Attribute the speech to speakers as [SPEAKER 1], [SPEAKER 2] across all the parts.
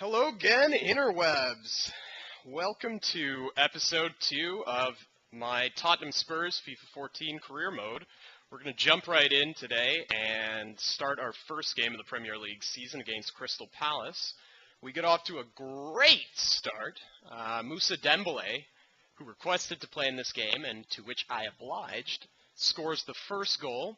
[SPEAKER 1] Hello again, interwebs. Welcome to episode 2 of my Tottenham Spurs FIFA 14 career mode. We're going to jump right in today and start our first game of the Premier League season against Crystal Palace. We get off to a great start. Moussa Dembele, who requested to play in this game and to which I obliged, scores the first goal.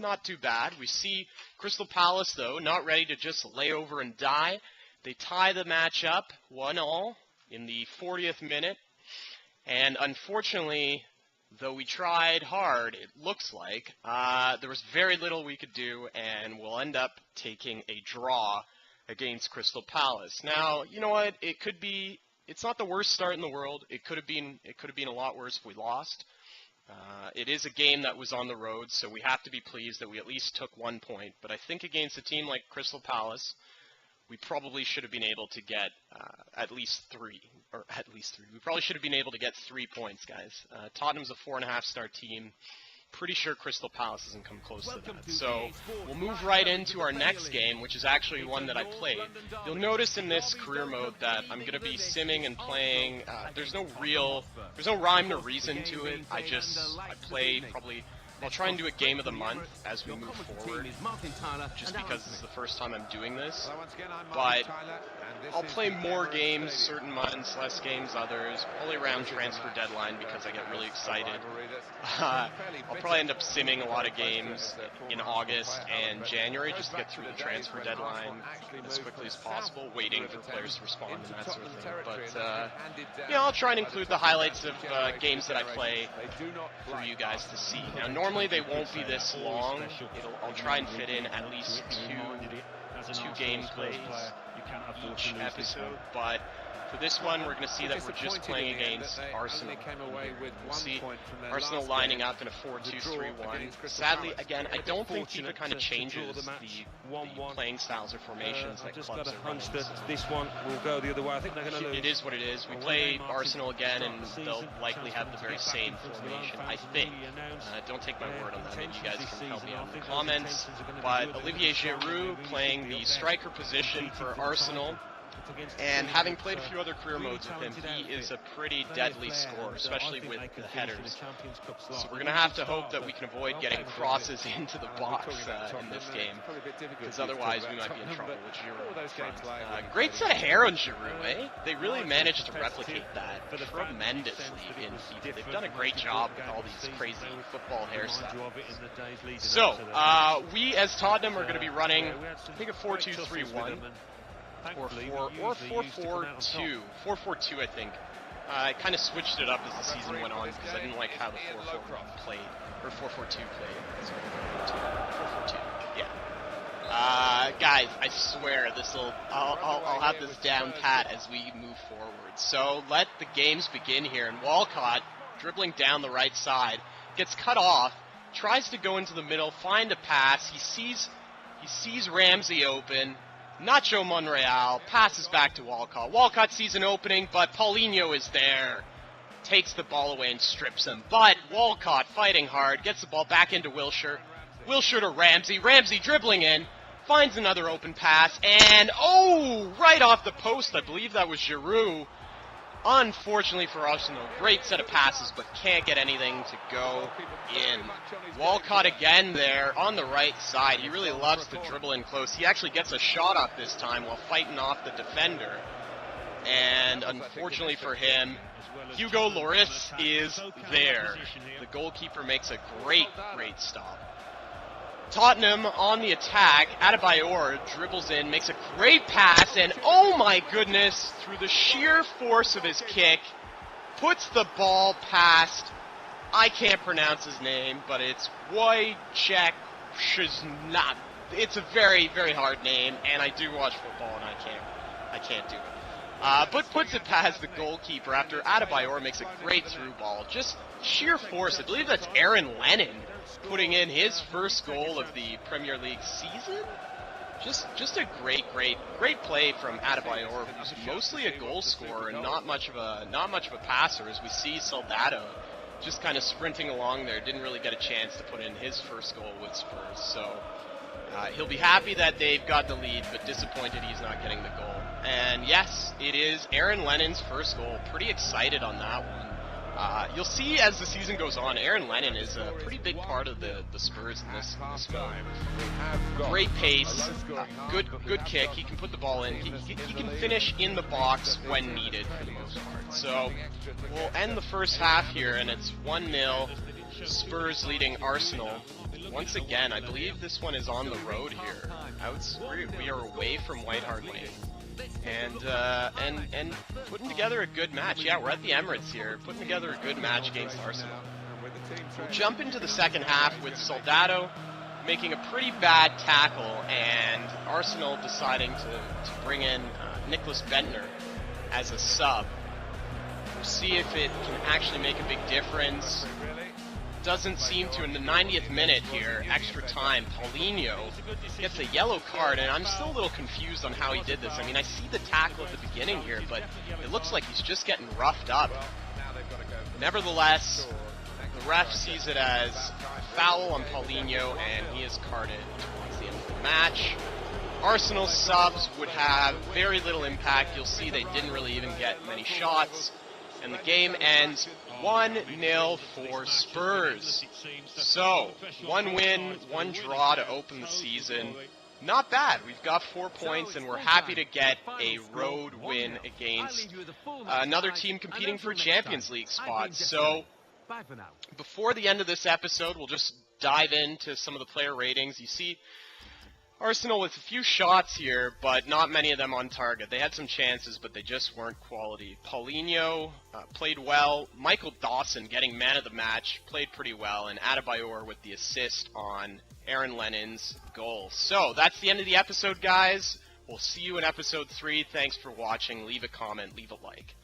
[SPEAKER 1] Not too bad. We see Crystal Palace, though, not ready to just lay over and die. They tie the match up 1-1 in the 40th minute, and unfortunately, though we tried hard, it looks like, there was very little we could do, and we'll end up taking a draw against Crystal Palace. Now, you know what? It's not the worst start in the world. It could have been a lot worse if we lost. It is a game that was on the road, so we have to be pleased that we at least took 1 point. But I think against a team like Crystal Palace, we probably should have been able to get at least three. We probably should have been able to get 3 points, guys. Tottenham's a 4.5-star team. Pretty sure Crystal Palace doesn't come close to that. So we'll move right into our next game, which is actually one that I played. You'll notice in this career mode that I'm going to be simming and playing. There's no rhyme or reason to it. I play probably. I'll try and do a game of the month as we move forward, just because this is the first time I'm doing this. But I'll play more games certain months, less games others, probably around transfer deadline because I get really excited. I'll probably end up simming a lot of games in August and January just to get through the transfer deadline as quickly as possible, waiting for players to respond and that sort of thing. But yeah, I'll try and include the highlights of games that I play for you guys to see. Now, normally they won't be this long. I'll try and fit in at least two gameplays each episode, but for this one, we're going to see that we're just playing against Arsenal. We'll see Arsenal lining up in a 4-2-3-1. Sadly, again, I don't think FIFA kind of changes the playing styles or formations that clubs are running. So
[SPEAKER 2] this one will go the other way. I think they're going to lose.
[SPEAKER 1] It is what it is. We play Arsenal again, and they'll likely have the very same formation, I think. Don't take my word on that. Maybe you guys can help me out in the comments. But Olivier Giroud playing the striker position for Arsenal. And having played a few other career modes with him, he is a pretty deadly scorer, especially with the headers. So we're going to have to hope that we can avoid getting crosses into the box in this game, because otherwise we might be in trouble with Giroud in front. Great set of hair on Giroud, eh? They really managed to replicate that tremendously in FIFA. They've done a great job with all these crazy football hairstyles. So, we as Tottenham are going to be running, I think, a 4-2-3-1. Or 4-4-2. 4-4-2, I think. I kind of switched it up as the season went on because I didn't like how the 4-4 played. Or 4-4-2 played. 4-4-2. Yeah. Guys, I swear I'll have this down pat as we move forward. So let the games begin here. And Walcott, dribbling down the right side, gets cut off, tries to go into the middle, find a pass. He sees Ramsey open. Nacho Monreal passes back to Walcott. Walcott sees an opening, but Paulinho is there. Takes the ball away and strips him. But Walcott, fighting hard, gets the ball back into Wilshere. Wilshere to Ramsey. Ramsey dribbling in. Finds another open pass. And, right off the post. I believe that was Giroud. Unfortunately for Arsenal, great set of passes, but can't get anything to go in. Walcott again there on the right side. He really loves to dribble in close. He actually gets a shot off this time while fighting off the defender. And unfortunately for him, Hugo Lloris is there. The goalkeeper makes a great stop. Tottenham on the attack. Adebayor dribbles in, makes a great pass, and oh my goodness, through the sheer force of his kick, puts the ball past, I can't pronounce his name, but it's Wojciech Szczesny. It's a very, very hard name, and I do watch football, and I can't do it. But puts it past the goalkeeper after Adebayor makes a great through ball. Just sheer force. I believe that's Aaron Lennon putting in his first goal of the Premier League season. Just a great play from Adebayor, who's mostly a goal scorer and not much of a passer. As we see Soldado just kind of sprinting along there, didn't really get a chance to put in his first goal with Spurs. So He'll be happy that they've got the lead, but disappointed he's not getting the goal. And yes, it is Aaron Lennon's first goal. Pretty excited on that one. You'll see as the season goes on, Aaron Lennon is a pretty big part of the Spurs in this film. Great pace, good kick. He can put the ball in. He can finish in the box when needed for the most part. So we'll end the first half here, and it's 1-0. Spurs leading Arsenal. Once again, I believe this one is on the road here. We are away from White Hart Lane. And putting together a good match. Yeah, we're at the Emirates here, putting together a good match against Arsenal. We'll jump into the second half with Soldado making a pretty bad tackle, and Arsenal deciding to bring in Nicholas Bentner as a sub. We'll see if it can actually make a big difference. Doesn't seem to. In the 90th minute here, extra time, Paulinho gets a yellow card, and I'm still a little confused on how he did this. I mean, I see the tackle at the beginning here, but it looks like he's just getting roughed up. Nevertheless, the ref sees it as a foul on Paulinho, and he is carded towards the end of the match. Arsenal subs would have very little impact. You'll see they didn't really even get many shots, and the game ends 1-0 for Spurs. So, 1 win, 1 draw to open the season. Not bad. We've got 4 points, and we're happy to get a road win against another team competing for Champions League spots. So, before the end of this episode, we'll just dive into some of the player ratings. You see Arsenal with a few shots here, but not many of them on target. They had some chances, but they just weren't quality. Paulinho played well. Michael Dawson, getting man of the match, played pretty well. And Adebayor with the assist on Aaron Lennon's goal. So, that's the end of the episode, guys. We'll see you in episode 3. Thanks for watching. Leave a comment, leave a like.